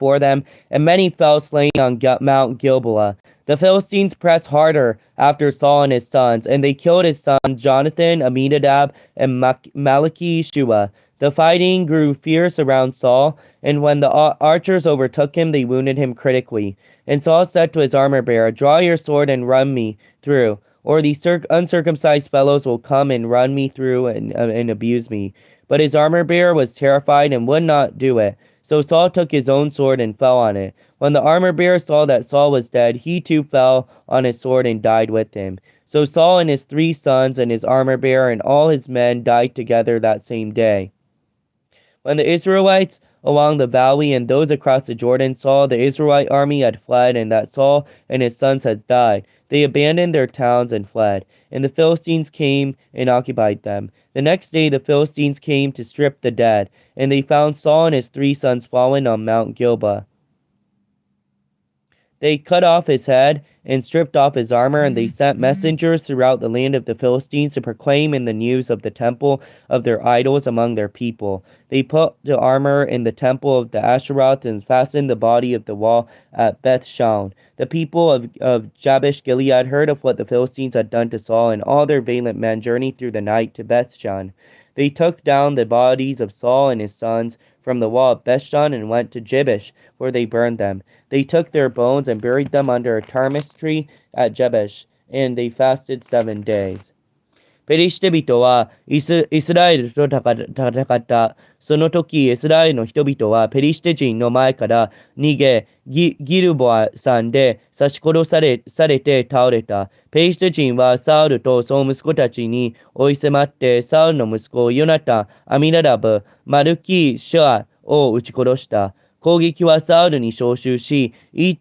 before them, and many fell slain on Mount Gilboa. The Philistines pressed harder after Saul and his sons, and they killed his sons Jonathan, Aminadab, and Malchi-Shua. The fighting grew fierce around Saul, and when the archers overtook him, they wounded him critically. And Saul said to his armor-bearer, "Draw your sword and run me through, or the uncircumcised fellows will come and run me through and abuse me." But his armor-bearer was terrified and would not do it. So Saul took his own sword and fell on it. When the armor-bearer saw that Saul was dead, he too fell on his sword and died with him. So Saul and his 3 sons and his armor-bearer and all his men died together that same day. When the Israelites along the valley and those across the Jordan saw the Israelite army had fled and that Saul and his sons had died, they abandoned their towns and fled, and the Philistines came and occupied them. The next day the Philistines came to strip the dead, and they found Saul and his 3 sons fallen on Mount Gilboa. They cut off his head and stripped off his armor, and they sent messengers throughout the land of the Philistines to proclaim in the news of the temple of their idols among their people. They put the armor in the temple of the Asheroth and fastened the body of the wall at Beth-shan. The people of Jabesh Gilead heard of what the Philistines had done to Saul, and all their valiant men journeyed through the night to Beth-shan. They took down the bodies of Saul and his sons from the wall of Beth-shan and went to Jabesh, where they burned them. They took their bones and buried them under a tarmus tree at Jabesh, and they fasted 7 days. ペリシテ人はイスラエルと戦った。その時、イスラエルの人々はペリシテ人の前から逃げ、ギルボア山で刺し殺されて倒れた。ペリシテ人はサウルとその息子たちに追い迫って、サウルの息子ヨナタン、アミナダブ、マルキシュアを撃ち殺した。攻撃はサウルに召集し、い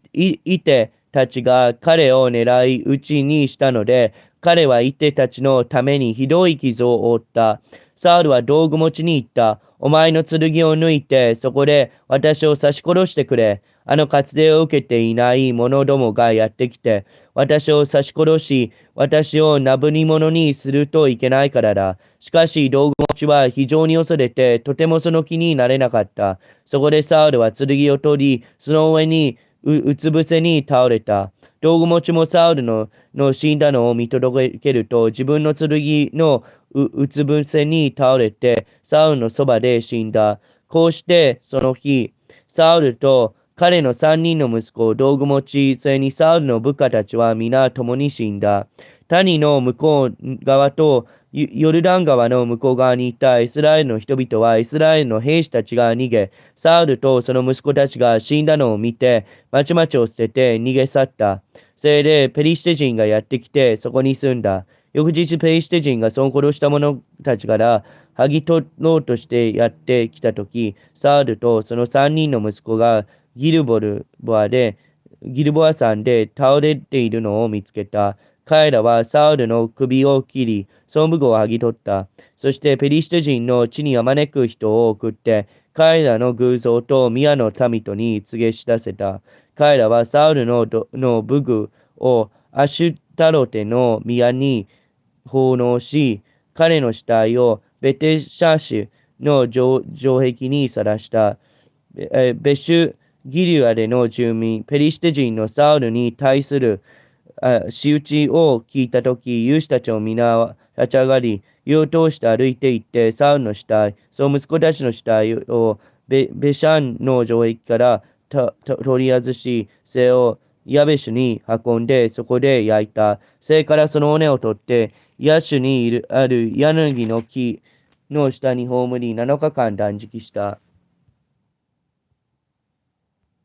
てたちが彼を狙い撃ちにしたので、彼はイテたちのためにひどい傷を負った。サウルは道具持ちに言った。お前の剣を抜いて、そこで私を刺し殺してくれ。割礼を受けていない者どもがやってきて、私を刺し殺し、私をなぶり者にするといけないからだ。しかし道具持ちは非常に恐れて、とてもその気になれなかった。そこでサウルは剣を取り、その上にうつ伏せに倒れた。道具持ちもサウルの死んだのを見届けると、自分の剣のうつ伏せに倒れて、サウルのそばで死んだ。こうしてその日、サウルと彼の3人の息子、道具持ち、それにサウルの部下たちは皆共に死んだ。谷の向こう側とヨルダン川の向こう側にいたイスラエルの人々はイスラエルの兵士たちが逃げ、サウルとその息子たちが死んだのを見て、町々を捨てて逃げ去った。それでペリシテ人がやってきてそこに住んだ。翌日ペリシテ人がその殺した者たちから剥ぎ取ろうとしてやってきたとき、サウルとその3人の息子がギルボア山で倒れているのを見つけた。彼らはサウルの首を切り、その武具を剥ぎ取った。そしてペリシテ人の地にあまねく人を送って、彼らの偶像と宮の民とに告げ知らせた。彼らはサウルの武具をアシュタロテの宮に奉納し、彼の死体をベテシャシュの城壁にさらした。ベシュギリュアでの住民、ペリシテ人のサウルに対する仕打ちを聞いたとき、勇士たちを皆立ち上がり、湯を通して歩いて行って、サウルの死体、その息子たちの死体をベシャンの城壁から取り外し、それをヤベシュに運んで、そこで焼いた。それからその骨を取って、ヤシュにある柳の木の下に葬り、7日間断食した。